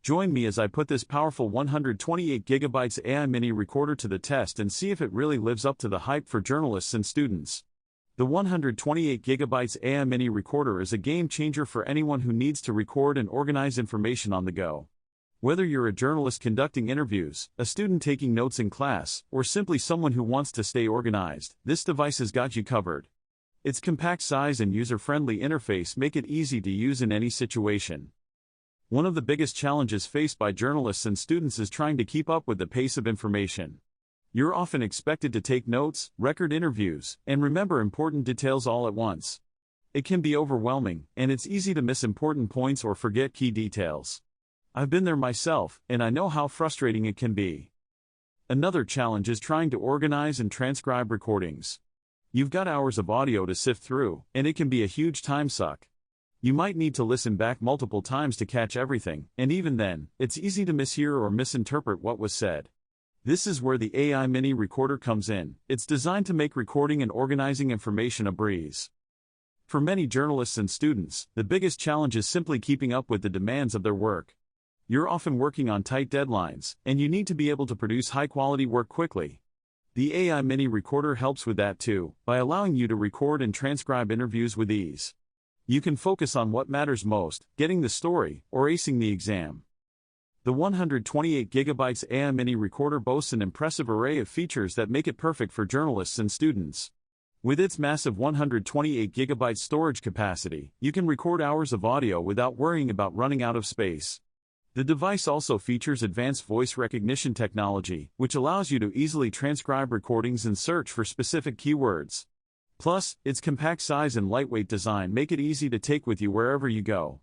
Join me as I put this powerful 128GB AI mini recorder to the test and see if it really lives up to the hype for journalists and students. The 128GB AI mini recorder is a game changer for anyone who needs to record and organize information on the go. Whether you're a journalist conducting interviews, a student taking notes in class, or simply someone who wants to stay organized, this device has got you covered. Its compact size and user-friendly interface make it easy to use in any situation. One of the biggest challenges faced by journalists and students is trying to keep up with the pace of information. You're often expected to take notes, record interviews, and remember important details all at once. It can be overwhelming, and it's easy to miss important points or forget key details. I've been there myself, and I know how frustrating it can be. Another challenge is trying to organize and transcribe recordings. You've got hours of audio to sift through, and it can be a huge time suck. You might need to listen back multiple times to catch everything, and even then, it's easy to mishear or misinterpret what was said. This is where the AI mini recorder comes in. It's designed to make recording and organizing information a breeze. For many journalists and students, the biggest challenge is simply keeping up with the demands of their work. You're often working on tight deadlines, and you need to be able to produce high-quality work quickly. The AI mini recorder helps with that too, by allowing you to record and transcribe interviews with ease. You can focus on what matters most, getting the story, or acing the exam. The 128GB AI mini recorder boasts an impressive array of features that make it perfect for journalists and students. With its massive 128GB storage capacity, you can record hours of audio without worrying about running out of space. The device also features advanced voice recognition technology, which allows you to easily transcribe recordings and search for specific keywords. Plus, its compact size and lightweight design make it easy to take with you wherever you go.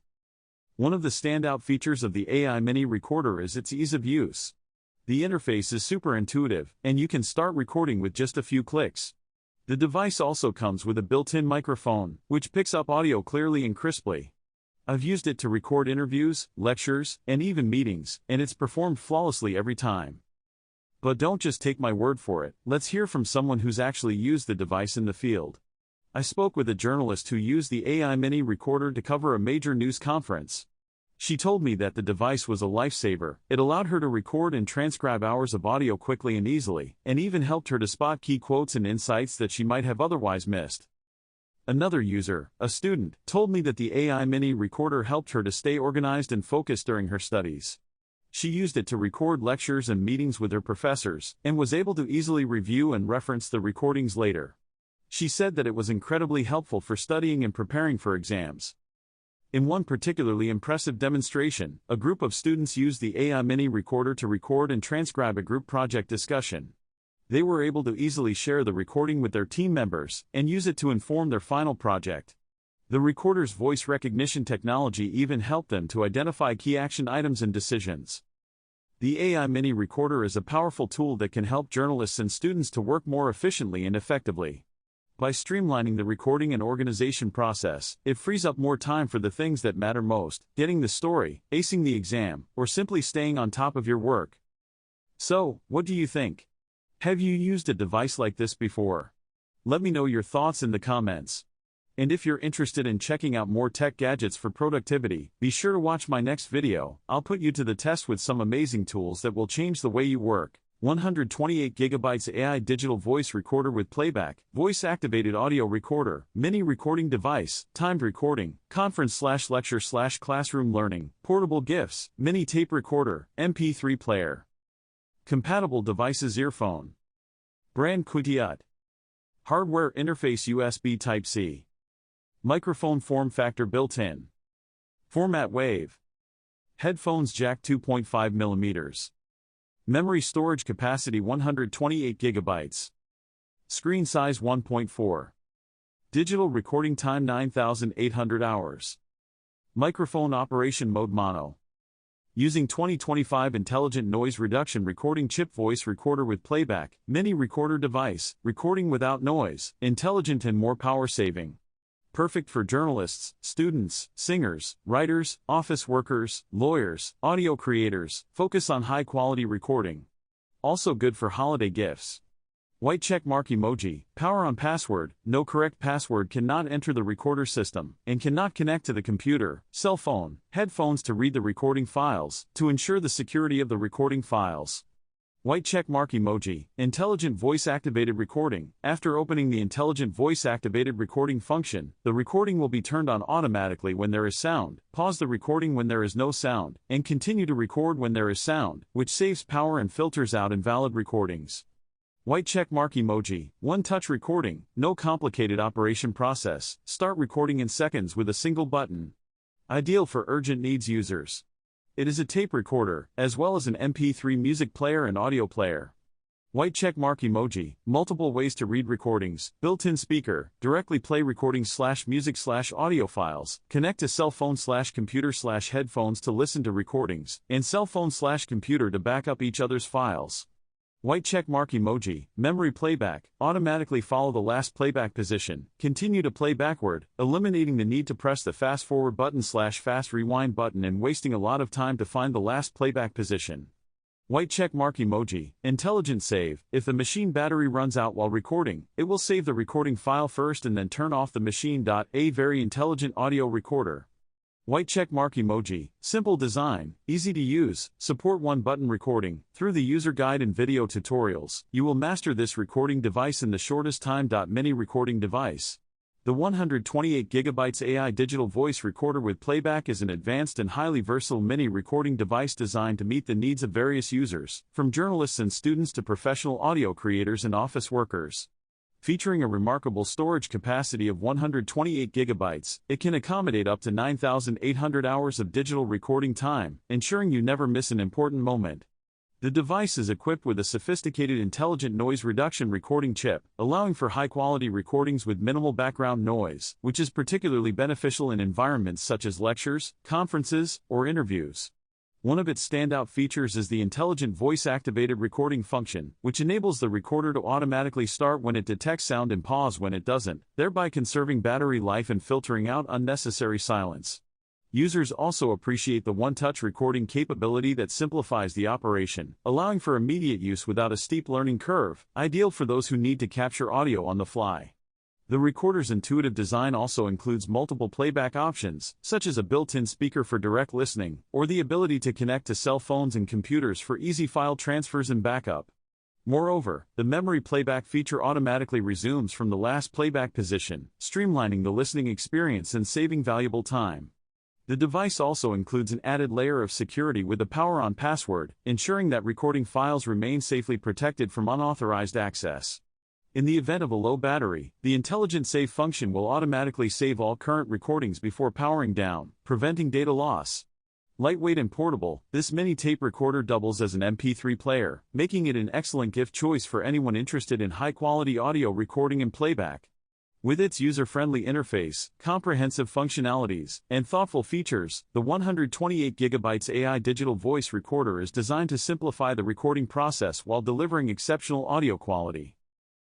One of the standout features of the AI mini recorder is its ease of use. The interface is super intuitive, and you can start recording with just a few clicks. The device also comes with a built-in microphone, which picks up audio clearly and crisply. I've used it to record interviews, lectures, and even meetings, and it's performed flawlessly every time. But don't just take my word for it, let's hear from someone who's actually used the device in the field. I spoke with a journalist who used the AI mini recorder to cover a major news conference. She told me that the device was a lifesaver. It allowed her to record and transcribe hours of audio quickly and easily, and even helped her to spot key quotes and insights that she might have otherwise missed. Another user, a student, told me that the AI mini recorder helped her to stay organized and focused during her studies. She used it to record lectures and meetings with her professors, and was able to easily review and reference the recordings later. She said that it was incredibly helpful for studying and preparing for exams. In one particularly impressive demonstration, a group of students used the AI mini recorder to record and transcribe a group project discussion. They were able to easily share the recording with their team members, and use it to inform their final project. The recorder's voice recognition technology even helped them to identify key action items and decisions. The AI mini recorder is a powerful tool that can help journalists and students to work more efficiently and effectively. By streamlining the recording and organization process, it frees up more time for the things that matter most, getting the story, acing the exam, or simply staying on top of your work. So, what do you think? Have you used a device like this before? Let me know your thoughts in the comments. And if you're interested in checking out more tech gadgets for productivity, be sure to watch my next video. I'll put you to the test with some amazing tools that will change the way you work. 128GB AI digital voice recorder with playback, voice-activated audio recorder, mini recording device, timed recording, conference/lecture/classroom learning, portable GIFs, mini tape recorder, MP3 player. Compatible devices earphone. Brand Qutiat. Hardware interface USB Type-C. Microphone form factor built-in. Format Wave. Headphones jack 2.5mm. Memory storage capacity 128GB. Screen size 1.4. Digital recording time 9,800 hours. Microphone operation mode mono. Using 2025 Intelligent Noise Reduction Recording Chip Voice Recorder with Playback, Mini Recorder Device, Recording Without Noise, Intelligent and more power saving. Perfect for journalists, students, singers, writers, office workers, lawyers, audio creators. Focus on high-quality recording. Also good for holiday gifts. White check mark emoji, power on password, no correct password cannot enter the recorder system, and cannot connect to the computer, cell phone, headphones to read the recording files, to ensure the security of the recording files. White check mark emoji, intelligent voice activated recording. After opening the intelligent voice activated recording function, the recording will be turned on automatically when there is sound, pause the recording when there is no sound, and continue to record when there is sound, which saves power and filters out invalid recordings. White check mark emoji, one-touch recording, no complicated operation process, start recording in seconds with a single button. Ideal for urgent needs users. It is a tape recorder, as well as an MP3 music player and audio player. White check mark emoji, multiple ways to read recordings, built-in speaker, directly play recordings/music/audio files, connect to cell phone/computer/headphones to listen to recordings, and cell phone/computer to back up each other's files. White check mark emoji, memory playback, automatically follow the last playback position, continue to play backward, eliminating the need to press the fast forward button/fast rewind button and wasting a lot of time to find the last playback position. White check mark emoji, intelligent save, if the machine battery runs out while recording, it will save the recording file first and then turn off the machine. A very intelligent audio recorder. White check mark emoji, simple design, easy to use, support one-button recording. Through the user guide and video tutorials, you will master this recording device in the shortest time. Mini recording device. The 128GB AI digital voice recorder with playback is an advanced and highly versatile mini recording device designed to meet the needs of various users, from journalists and students to professional audio creators and office workers. Featuring a remarkable storage capacity of 128GB, it can accommodate up to 9,800 hours of digital recording time, ensuring you never miss an important moment. The device is equipped with a sophisticated intelligent noise reduction recording chip, allowing for high-quality recordings with minimal background noise, which is particularly beneficial in environments such as lectures, conferences, or interviews. One of its standout features is the intelligent voice-activated recording function, which enables the recorder to automatically start when it detects sound and pause when it doesn't, thereby conserving battery life and filtering out unnecessary silence. Users also appreciate the one-touch recording capability that simplifies the operation, allowing for immediate use without a steep learning curve, ideal for those who need to capture audio on the fly. The recorder's intuitive design also includes multiple playback options, such as a built-in speaker for direct listening, or the ability to connect to cell phones and computers for easy file transfers and backup. Moreover, the memory playback feature automatically resumes from the last playback position, streamlining the listening experience and saving valuable time. The device also includes an added layer of security with a power-on password, ensuring that recording files remain safely protected from unauthorized access. In the event of a low battery, the intelligent save function will automatically save all current recordings before powering down, preventing data loss. Lightweight and portable, this mini tape recorder doubles as an MP3 player, making it an excellent gift choice for anyone interested in high-quality audio recording and playback. With its user-friendly interface, comprehensive functionalities, and thoughtful features, the 128GB AI digital voice recorder is designed to simplify the recording process while delivering exceptional audio quality.